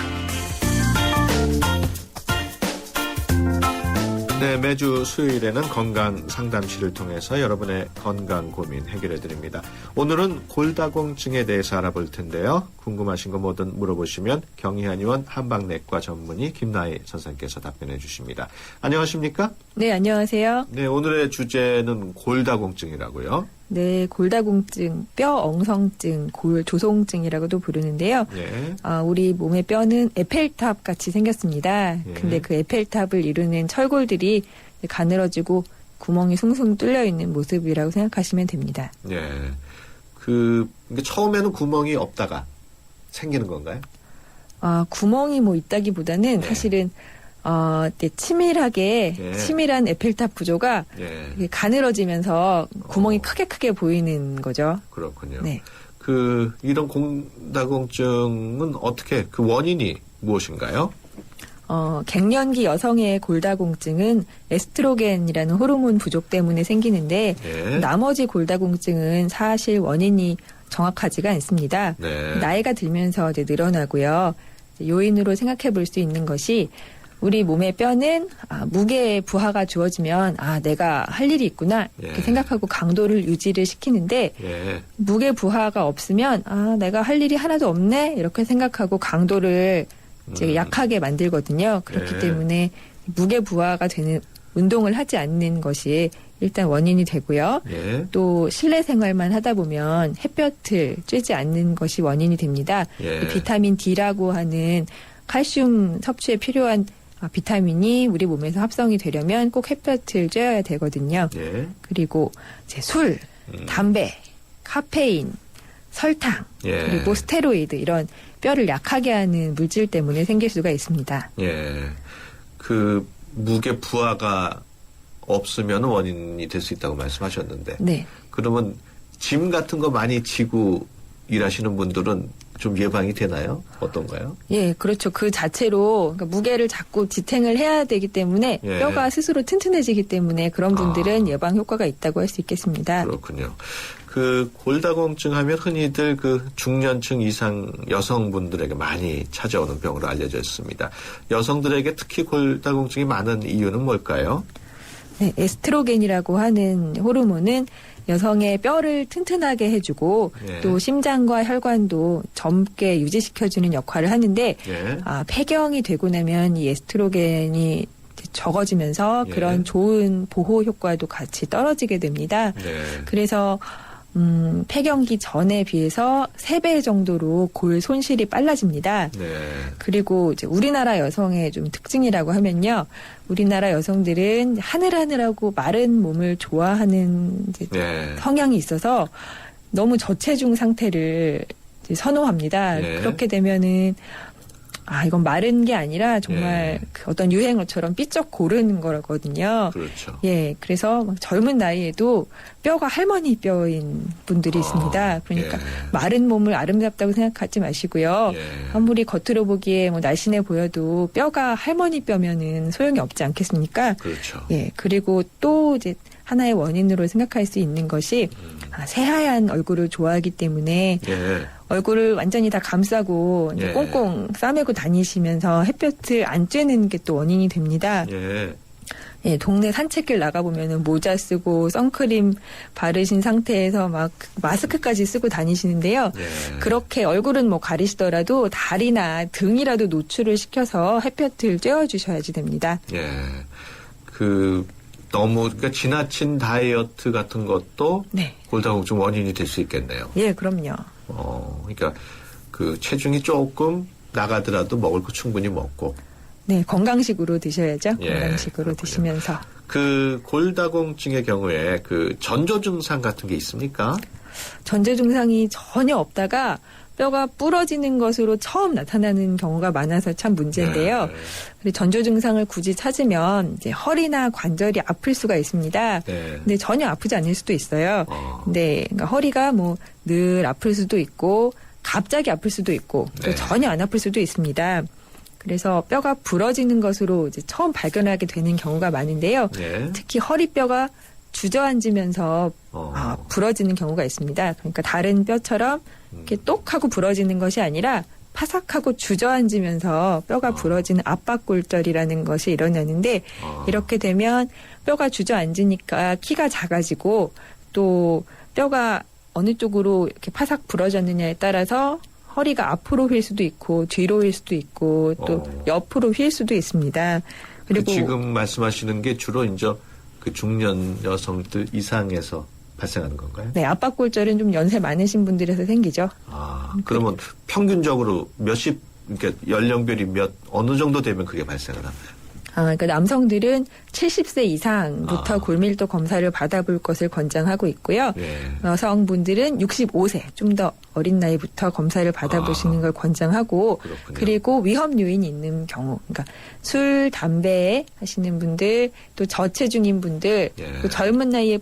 네, 매주 수요일에는 건강 상담실을 통해서 여러분의 건강 고민 해결해 드립니다. 오늘은 골다공증에 대해서 알아볼 텐데요. 궁금하신 거 뭐든 물어보시면 경희한의원 한방내과 전문의 김나희 선생님께서 답변해 주십니다. 안녕하십니까? 네, 안녕하세요. 네, 오늘의 주제는 골다공증이라고요. 네, 골다공증, 뼈 엉성증, 골조송증이라고도 부르는데요. 네. 우리 몸의 뼈는 에펠탑 같이 생겼습니다. 예. 근데 그 에펠탑을 이루는 철골들이 가늘어지고 구멍이 숭숭 뚫려 있는 모습이라고 생각하시면 됩니다. 네. 처음에는 구멍이 없다가 생기는 건가요? 구멍이 뭐 있다기보다는 사실은 치밀하게 치밀한 에펠탑 구조가 이게 가늘어지면서 구멍이 크게 보이는 거죠. 그렇군요. 네. 이런 골다공증은 어떻게 원인이 무엇인가요? 갱년기 여성의 골다공증은 에스트로겐이라는 호르몬 부족 때문에 생기는데 나머지 골다공증은 사실 원인이 정확하지가 않습니다. 나이가 들면서 이제 늘어나고요. 요인으로 생각해 볼 수 있는 것이 우리 몸의 뼈는 무게 부하가 주어지면 내가 할 일이 있구나 이렇게 생각하고 강도를 유지를 시키는데 무게 부하가 없으면 내가 할 일이 하나도 없네 이렇게 생각하고 강도를 이제 약하게 만들거든요. 그렇기 때문에 무게 부하가 되는 운동을 하지 않는 것이 일단 원인이 되고요. 또 실내 생활만 하다 보면 햇볕을 쬐지 않는 것이 원인이 됩니다. 비타민 D라고 하는 칼슘 섭취에 필요한 비타민이 우리 몸에서 합성이 되려면 꼭 햇볕을 쬐어야 되거든요. 그리고 이제 술, 담배, 카페인, 설탕, 그리고 스테로이드 이런 뼈를 약하게 하는 물질 때문에 생길 수가 있습니다. 무게 부하가 없으면 원인이 될 수 있다고 말씀하셨는데 그러면 짐 같은 거 많이 지고 일하시는 분들은 좀 예방이 되나요? 어떤가요? 예, 그렇죠. 그 자체로 그러니까 무게를 자꾸 지탱을 해야 되기 때문에 뼈가 스스로 튼튼해지기 때문에 그런 분들은 예방 효과가 있다고 할 수 있겠습니다. 그렇군요. 골다공증 하면 흔히들 중년층 이상 여성분들에게 많이 찾아오는 병으로 알려져 있습니다. 여성들에게 특히 골다공증이 많은 이유는 뭘까요? 네, 에스트로겐이라고 하는 호르몬은 여성의 뼈를 튼튼하게 해주고 또 심장과 혈관도 젊게 유지시켜주는 역할을 하는데 폐경이 되고 나면 이 에스트로겐이 적어지면서 그런 좋은 보호 효과도 같이 떨어지게 됩니다. 그래서 폐경기 전에 비해서 3배 정도로 골 손실이 빨라집니다. 네. 그리고 이제 우리나라 여성의 좀 특징이라고 하면요. 우리나라 여성들은 하늘하늘하고 마른 몸을 좋아하는 이제 네. 성향이 있어서 너무 저체중 상태를 이제 선호합니다. 네. 그렇게 되면은 이건 마른 게 아니라 정말 그 어떤 유행어처럼 삐쩍 고르는 거거든요. 그렇죠. 예, 그래서 막 젊은 나이에도 뼈가 할머니 뼈인 분들이 있습니다. 그러니까 마른 몸을 아름답다고 생각하지 마시고요. 아무리 겉으로 보기에 뭐 날씬해 보여도 뼈가 할머니 뼈면은 소용이 없지 않겠습니까? 그렇죠. 예, 그리고 또 이제 하나의 원인으로 생각할 수 있는 것이 새하얀 얼굴을 좋아하기 때문에 얼굴을 완전히 다 감싸고 이제 꽁꽁 싸매고 다니시면서 햇볕을 안 쬐는 게 또 원인이 됩니다. 예, 동네 산책길 나가보면은 모자 쓰고 선크림 바르신 상태에서 막 마스크까지 쓰고 다니시는데요. 그렇게 얼굴은 뭐 가리시더라도 다리나 등이라도 노출을 시켜서 햇볕을 쬐어주셔야지 됩니다. 예. 너무 그러니까 지나친 다이어트 같은 것도 골다공증 원인이 될 수 있겠네요. 예, 그럼요. 그러니까 그 체중이 조금 나가더라도 먹을 거 충분히 먹고. 네, 건강식으로 드셔야죠. 예, 건강식으로 드시면서. 그 골다공증의 경우에 그 전조 증상 같은 게 있습니까? 전조 증상이 전혀 없다가 뼈가 부러지는 것으로 처음 나타나는 경우가 많아서 참 문제인데요. 그리고 전조 증상을 굳이 찾으면 이제 허리나 관절이 아플 수가 있습니다. 근데 전혀 아프지 않을 수도 있어요. 근데 그러니까 허리가 뭐 늘 아플 수도 있고 갑자기 아플 수도 있고 또 전혀 안 아플 수도 있습니다. 그래서 뼈가 부러지는 것으로 이제 처음 발견하게 되는 경우가 많은데요. 특히 허리뼈가 주저앉으면서 부러지는 경우가 있습니다. 그러니까 다른 뼈처럼 이렇게 똑 하고 부러지는 것이 아니라 파삭하고 주저앉으면서 뼈가 부러지는 압박골절이라는 것이 일어나는데 이렇게 되면 뼈가 주저앉으니까 키가 작아지고 또 뼈가 어느 쪽으로 이렇게 파삭 부러졌느냐에 따라서 허리가 앞으로 휠 수도 있고 뒤로 휠 수도 있고 또 옆으로 휠 수도 있습니다. 그리고 지금 말씀하시는 게 주로 이제 그 중년 여성들 이상에서 발생하는 건가요? 네, 압박골절은 좀 연세 많으신 분들에서 생기죠. 그러면 평균적으로 그러니까 연령별이 어느 정도 되면 그게 발생을 하나요? 그러니까 남성들은 70세 이상부터 골밀도 검사를 받아볼 것을 권장하고 있고요. 여성분들은 65세, 좀 더 어린 나이부터 검사를 받아보시는 걸 권장하고 그리고 위험 요인이 있는 경우, 그러니까 술, 담배 하시는 분들, 또 저체중인 분들, 또 젊은 나이에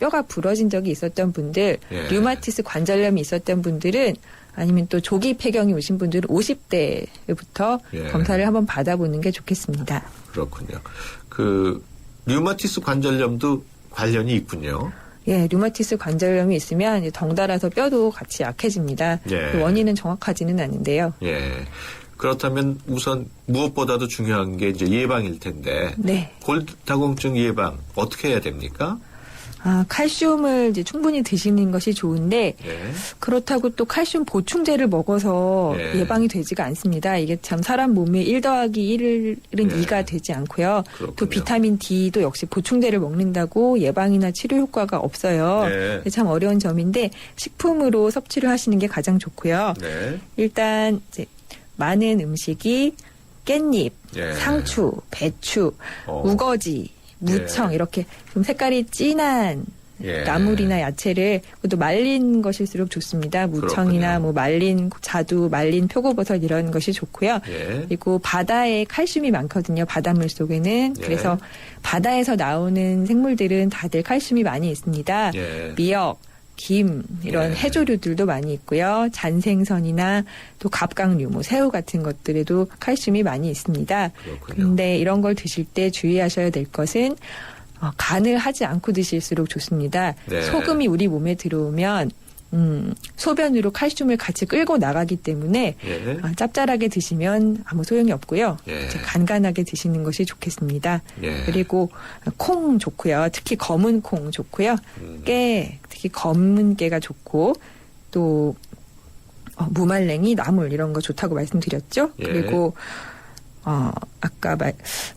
뼈가 부러진 적이 있었던 분들, 류마티스 관절염이 있었던 분들은 아니면 또 조기 폐경이 오신 분들은 50대부터 검사를 한번 받아보는 게 좋겠습니다. 그렇군요. 그 류마티스 관절염도 관련이 있군요. 예, 류마티스 관절염이 있으면 이제 덩달아서 뼈도 같이 약해집니다. 그 원인은 정확하지는 않은데요. 예. 그렇다면 우선 무엇보다도 중요한 게 이제 예방일 텐데. 골다공증 예방 어떻게 해야 됩니까? 칼슘을 이제 충분히 드시는 것이 좋은데 그렇다고 또 칼슘 보충제를 먹어서 예방이 되지가 않습니다. 이게 참 사람 몸에 1+1은 2가 되지 않고요. 또 비타민 D도 역시 보충제를 먹는다고 예방이나 치료 효과가 없어요. 참 어려운 점인데 식품으로 섭취를 하시는 게 가장 좋고요. 일단 이제 많은 음식이 깻잎, 상추, 배추, 우거지, 무청 이렇게 좀 색깔이 진한 나물이나 야채를 또 말린 것일수록 좋습니다. 무청이나 뭐 말린 자두, 말린 표고버섯 이런 것이 좋고요. 그리고 바다에 칼슘이 많거든요. 바닷물 속에는. 그래서 바다에서 나오는 생물들은 다들 칼슘이 많이 있습니다. 미역, 김 이런 해조류들도 많이 있고요. 잔생선이나 또 갑각류, 뭐 새우 같은 것들에도 칼슘이 많이 있습니다. 그런데 이런 걸 드실 때 주의하셔야 될 것은 간을 하지 않고 드실수록 좋습니다. 소금이 우리 몸에 들어오면 소변으로 칼슘을 같이 끌고 나가기 때문에 짭짤하게 드시면 아무 소용이 없고요. 간간하게 드시는 것이 좋겠습니다. 그리고 콩 좋고요. 특히 검은 콩 좋고요. 깨, 특히 검은 깨가 좋고 또 무말랭이, 나물 이런 거 좋다고 말씀드렸죠. 그리고 아까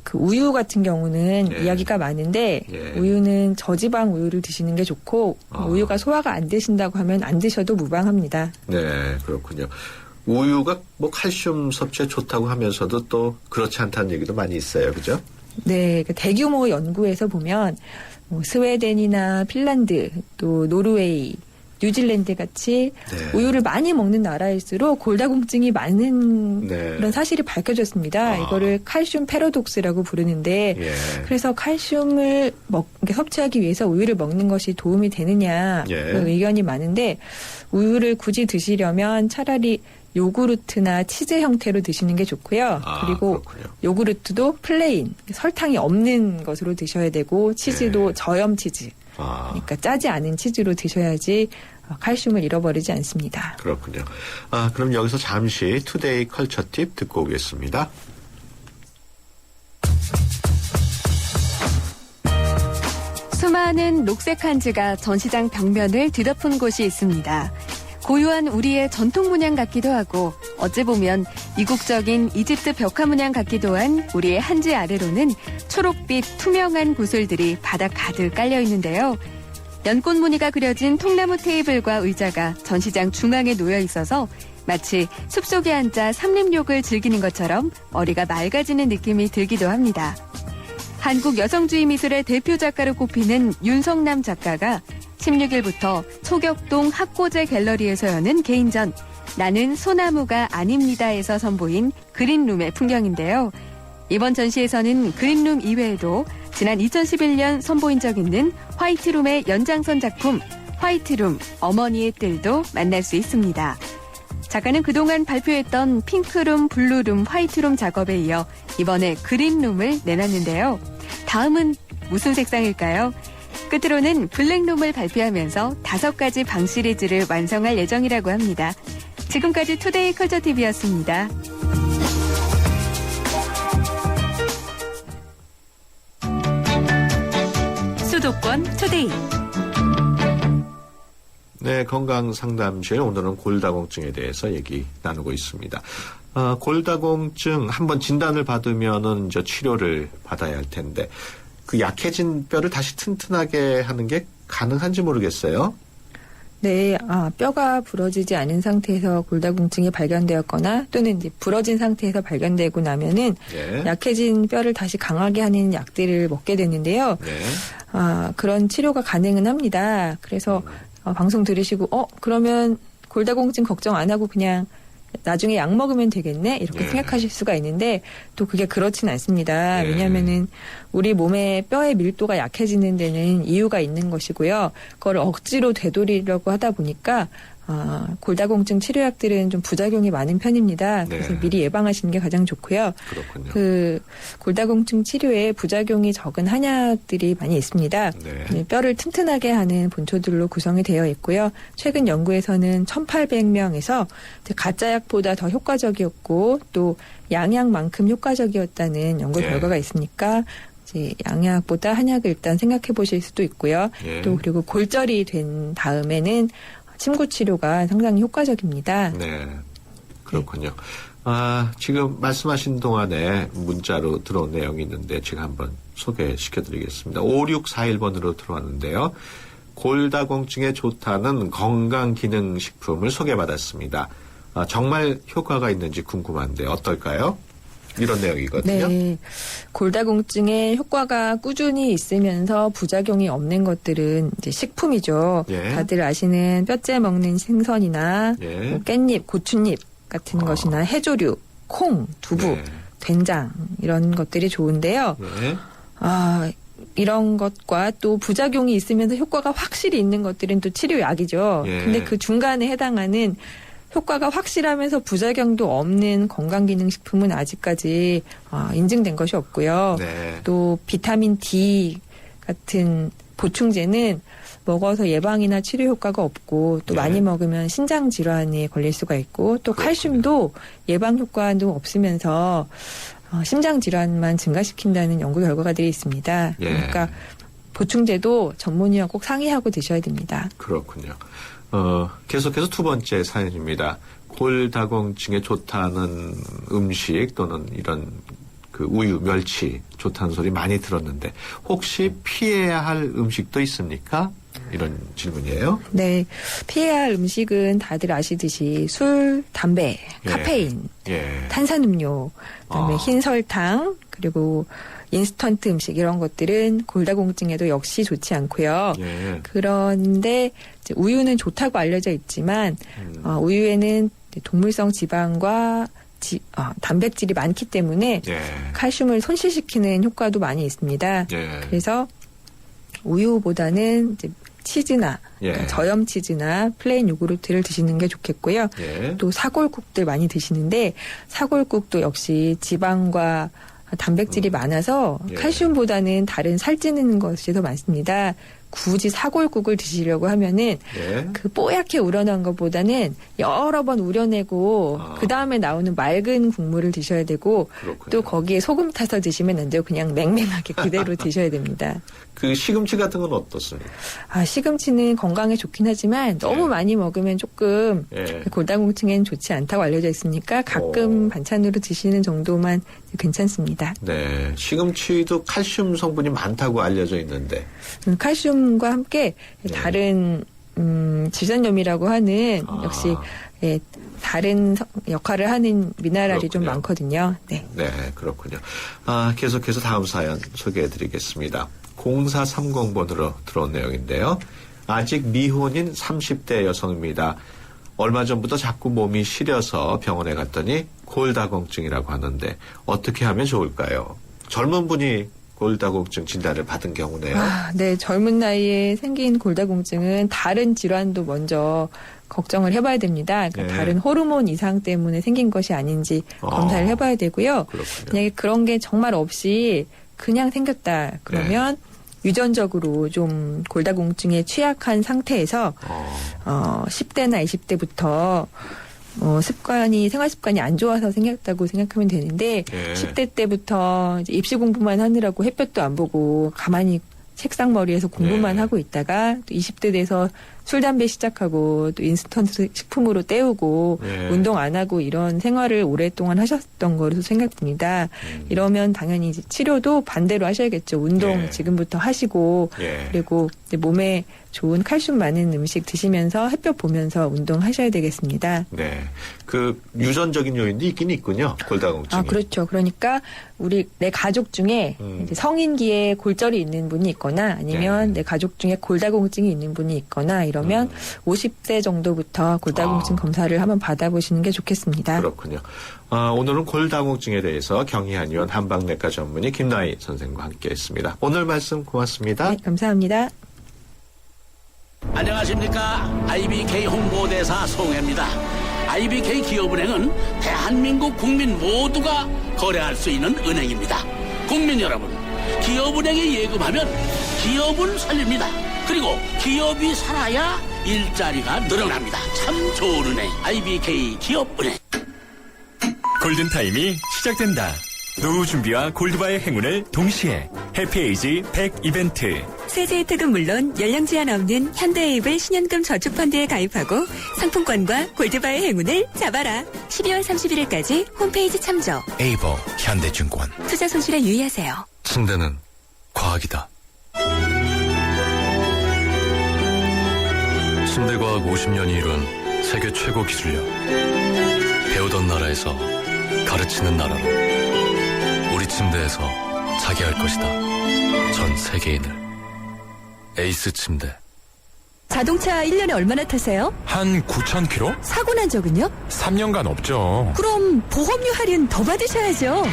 그 우유 같은 경우는 예. 이야기가 많은데 예. 우유는 저지방 우유를 드시는 게 좋고 우유가 소화가 안 되신다고 하면 안 드셔도 무방합니다. 네, 그렇군요. 우유가 뭐 칼슘 섭취에 좋다고 하면서도 또 그렇지 않다는 얘기도 많이 있어요. 그죠? 네, 그 대규모 연구에서 보면 뭐 스웨덴이나 핀란드 또 노르웨이 뉴질랜드 같이 네. 우유를 많이 먹는 나라일수록 골다공증이 많은 네. 그런 사실이 밝혀졌습니다. 이거를 칼슘 패러독스라고 부르는데 예. 그래서 칼슘을 섭취하기 위해서 우유를 먹는 것이 도움이 되느냐 예. 그런 의견이 많은데 우유를 굳이 드시려면 차라리 요구르트나 치즈 형태로 드시는 게 좋고요. 그리고 요구르트도 플레인, 설탕이 없는 것으로 드셔야 되고 치즈도 저염 치즈. 그러니까 짜지 않은 치즈로 드셔야지 칼슘을 잃어버리지 않습니다. 그렇군요. 그럼 여기서 잠시 투데이 컬처 팁 듣고 오겠습니다. 수많은 녹색 한지가 전시장 벽면을 뒤덮은 곳이 있습니다. 고유한 우리의 전통 문양 같기도 하고 어찌 보면 이국적인 이집트 벽화 문양 같기도 한 우리의 한지 아래로는 초록빛 투명한 구슬들이 바닥 가득 깔려 있는데요. 연꽃 무늬가 그려진 통나무 테이블과 의자가 전시장 중앙에 놓여 있어서 마치 숲속에 앉아 삼림욕을 즐기는 것처럼 머리가 맑아지는 느낌이 들기도 합니다. 한국 여성주의 미술의 대표 작가로 꼽히는 윤성남 작가가 16일부터 초격동 학고제 갤러리에서 여는 개인전 나는 소나무가 아닙니다에서 선보인 그린룸의 풍경인데요. 이번 전시에서는 그린룸 이외에도 지난 2011년 선보인 적 있는 화이트룸의 연장선 작품 화이트룸 어머니의 뜰도 만날 수 있습니다. 작가는 그동안 발표했던 핑크룸, 블루룸, 화이트룸 작업에 이어 이번에 그린룸을 내놨는데요. 다음은 무슨 색상일까요? 끝으로는 블랙룸을 발표하면서 5가지 방 시리즈를 완성할 예정이라고 합니다. 지금까지 투데이 컬처 TV였습니다. 수도권 투데이. 네, 건강상담실 오늘은 골다공증에 대해서 얘기 나누고 있습니다. 골다공증 한번 진단을 받으면은 이제 치료를 받아야 할 텐데 그 약해진 뼈를 다시 튼튼하게 하는 게 가능한지 모르겠어요. 네, 뼈가 부러지지 않은 상태에서 골다공증이 발견되었거나 또는 이제 부러진 상태에서 발견되고 나면은 네. 약해진 뼈를 다시 강하게 하는 약들을 먹게 되는데요. 네. 그런 치료가 가능은 합니다. 그래서 방송 들으시고 그러면 골다공증 걱정 안 하고 그냥 나중에 약 먹으면 되겠네 이렇게 생각하실 수가 있는데 또 그게 그렇진 않습니다. 왜냐하면은 우리 몸의 뼈의 밀도가 약해지는 데는 이유가 있는 것이고요. 그걸 억지로 되돌리려고 하다 보니까 골다공증 치료약들은 좀 부작용이 많은 편입니다. 그래서 미리 예방하시는 게 가장 좋고요. 그렇군요. 그 골다공증 치료에 부작용이 적은 한약들이 많이 있습니다. 네. 뼈를 튼튼하게 하는 본초들로 구성이 되어 있고요. 최근 연구에서는 1,800명에서 가짜약보다 더 효과적이었고 또 양약만큼 효과적이었다는 연구 네. 결과가 있으니까 이제 양약보다 한약을 일단 생각해 보실 수도 있고요. 네. 또 그리고 골절이 된 다음에는 침구 치료가 상당히 효과적입니다. 네, 그렇군요. 지금 말씀하신 동안에 문자로 들어온 내용이 있는데 제가 한번 소개시켜드리겠습니다. 5641번으로 들어왔는데요. 골다공증에 좋다는 건강기능식품을 소개받았습니다. 정말 효과가 있는지 궁금한데 어떨까요? 이런 내용이거든요. 네. 골다공증에 효과가 꾸준히 있으면서 부작용이 없는 것들은 이제 식품이죠. 예. 다들 아시는 뼈째 먹는 생선이나 예. 뭐 깻잎, 고추잎 같은 것이나 해조류, 콩, 두부, 된장 이런 것들이 좋은데요. 네. 이런 것과 또 부작용이 있으면서 효과가 확실히 있는 것들은 또 치료약이죠. 예. 근데 그 중간에 해당하는 효과가 확실하면서 부작용도 없는 건강기능식품은 아직까지 인증된 것이 없고요. 네. 또 비타민 D 같은 보충제는 먹어서 예방이나 치료 효과가 없고 또 많이 먹으면 신장 질환에 걸릴 수가 있고 또 칼슘도 예방 효과도 없으면서 심장 질환만 증가시킨다는 연구 결과들이 있습니다. 예. 그러니까 보충제도 전문의와 꼭 상의하고 드셔야 됩니다. 그렇군요. 계속해서 두 번째 사연입니다. 골다공증에 좋다는 음식 또는 이런 그 우유, 멸치 좋다는 소리 많이 들었는데 혹시 피해야 할 음식도 있습니까? 이런 질문이에요. 네. 피해야 할 음식은 다들 아시듯이 술, 담배, 예. 카페인, 예. 탄산음료, 그다음에 흰 설탕, 그리고 인스턴트 음식 이런 것들은 골다공증에도 역시 좋지 않고요. 예. 그런데 이제 우유는 좋다고 알려져 있지만 우유에는 동물성 지방과 단백질이 많기 때문에 예. 칼슘을 손실시키는 효과도 많이 있습니다. 예. 그래서 우유보다는 이제 치즈나 예. 저염 치즈나 플레인 요구르트를 드시는 게 좋겠고요. 예. 또 사골국들 많이 드시는데 사골국도 역시 지방과 단백질이 많아서 예. 칼슘보다는 다른 살찌는 것이 더 많습니다. 굳이 사골국을 드시려고 하면은 예. 그 뽀얗게 우려낸 것보다는 여러 번 우려내고 그 다음에 나오는 맑은 국물을 드셔야 되고 그렇군요. 또 거기에 소금 타서 드시면 안 돼요. 그냥 맹맹하게 그대로 드셔야 됩니다. 그 시금치 같은 건 어떻습니까? 시금치는 건강에 좋긴 하지만 너무 많이 먹으면 조금 예. 골다공증엔 좋지 않다고 알려져 있으니까 가끔 반찬으로 드시는 정도만 괜찮습니다. 네. 시금치도 칼슘 성분이 많다고 알려져 있는데. 칼슘과 함께 다른 질산염이라고 하는 역시 다른 역할을 하는 미네랄이 좀 많거든요. 네. 네, 그렇군요. 계속해서 다음 사연 소개해드리겠습니다. 0430번으로 들어온 내용인데요. 아직 미혼인 30대 여성입니다. 얼마 전부터 자꾸 몸이 시려서 병원에 갔더니 골다공증이라고 하는데 어떻게 하면 좋을까요? 젊은 분이 골다공증 진단을 받은 경우네요. 네, 젊은 나이에 생긴 골다공증은 다른 질환도 먼저 걱정을 해봐야 됩니다. 그러니까 네. 다른 호르몬 이상 때문에 생긴 것이 아닌지 검사를 해봐야 되고요. 만약에 그런 게 정말 없이 그냥 생겼다 그러면 유전적으로 좀 골다공증에 취약한 상태에서 10대나 20대부터 생활 습관이 안 좋아서 생겼다고 생각하면 되는데 10대 때부터 이제 입시 공부만 하느라고 햇볕도 안 보고 가만히 책상 머리에서 공부만 하고 있다가 또 20대 돼서 술, 담배 시작하고 또 인스턴트 식품으로 때우고 운동 안 하고 이런 생활을 오랫동안 하셨던 거로 생각됩니다. 이러면 당연히 이제 치료도 반대로 하셔야겠죠. 운동 지금부터 하시고 그리고 이제 몸에 좋은 칼슘 많은 음식 드시면서 햇볕 보면서 운동하셔야 되겠습니다. 네. 그 유전적인 요인도 있긴 있군요. 골다공증이. 그렇죠. 그러니까 내 가족 중에 이제 성인기에 골절이 있는 분이 있거나 아니면 내 가족 중에 골다공증이 있는 분이 있거나 이러면 50대 정도부터 골다공증 검사를 한번 받아보시는 게 좋겠습니다. 그렇군요. 오늘은 골다공증에 대해서 경희한의원 한방내과 전문의 김나희 선생과 함께했습니다. 오늘 말씀 고맙습니다. 네, 감사합니다. 안녕하십니까. IBK 홍보대사 송혜입니다. IBK 기업은행은 대한민국 국민 모두가 거래할 수 있는 은행입니다. 국민 여러분, 기업은행에 예금하면 기업을 살립니다. 그리고 기업이 살아야 일자리가 늘어납니다. 참 좋은 은행, IBK 기업은행. 골든타임이 시작된다. 노후 준비와 골드바의 행운을 동시에 해피에이지 100 이벤트. 세제 혜택은 물론 연령 제한 없는 현대에이블 신연금 저축펀드에 가입하고 상품권과 골드바의 행운을 잡아라. 12월 31일까지 홈페이지 참조. 에이버 현대증권. 투자 손실에 유의하세요. 침대는 과학이다. 침대과학 50년이 이룬 세계 최고 기술력. 배우던 나라에서 가르치는 나라로. 우리 침대에서 자기 할 것이다. 전 세계인을. 에이스 침대. 자동차 1년에 얼마나 타세요? 한 9,000km? 사고 난 적은요? 3년간 없죠. 그럼 보험료 할인 더 받으셔야죠.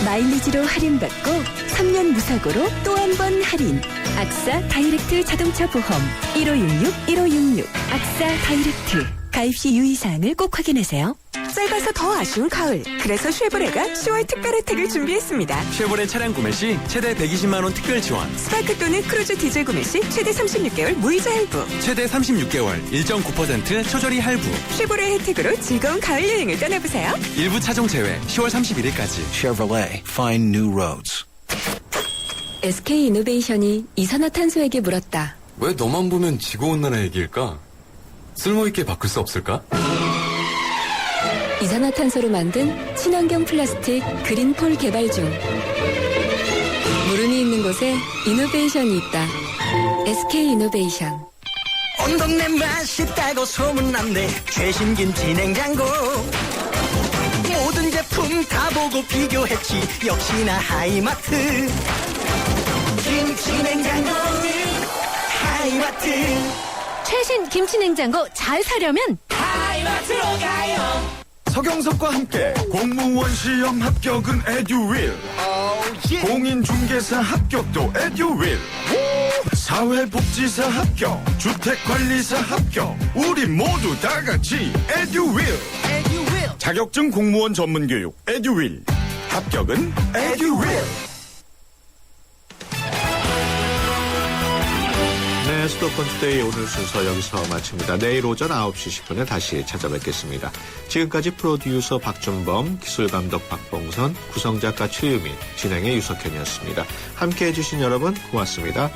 마일리지로 할인받고 3년 무사고로 또 한 번 할인. 악사 다이렉트 자동차 보험 1566-1566 악사 다이렉트. 가입 시 유의사항을 꼭 확인하세요. 짧아서 더 아쉬운 가을. 그래서 쉐보레가 10월 특별 혜택을 준비했습니다. 쉐보레 차량 구매 시 최대 120만 원 특별 지원. 스파크 또는 크루즈 디젤 구매 시 최대 36개월 무이자 할부. 최대 36개월 1.9% 초저리 할부. 쉐보레 혜택으로 즐거운 가을 여행을 떠나보세요. 일부 차종 제외 10월 31일까지. Chevrolet, find new roads. SK 이노베이션이 이산화탄소에게 물었다. 왜 너만 보면 지구온난화 얘기일까? 쓸모있게 바꿀 수 없을까? 이산화탄소로 만든 친환경 플라스틱 그린폴 개발 중. 물음이 있는 곳에 이노베이션이 있다. SK 이노베이션. 온 동네 맛있다고 소문났네. 최신 김치 냉장고. 모든 제품 다 보고 비교했지. 역시나 하이마트. 김치 냉장고는 하이마트. 최신 김치 냉장고 잘 사려면 하이마트로 가요. 서경석과 함께 공무원 시험 합격은 에듀윌. 공인중개사 합격도 에듀윌. 사회복지사 합격, 주택관리사 합격. 우리 모두 다 같이 에듀윌. 자격증 공무원 전문교육 에듀윌. 합격은 에듀윌. 네, 수도권 투데이 오늘 순서 여기서 마칩니다. 내일 오전 9시 10분에 다시 찾아뵙겠습니다. 지금까지 프로듀서 박준범, 기술감독 박봉선, 구성작가 최유미, 진행의 유석현이었습니다. 함께해 주신 여러분 고맙습니다.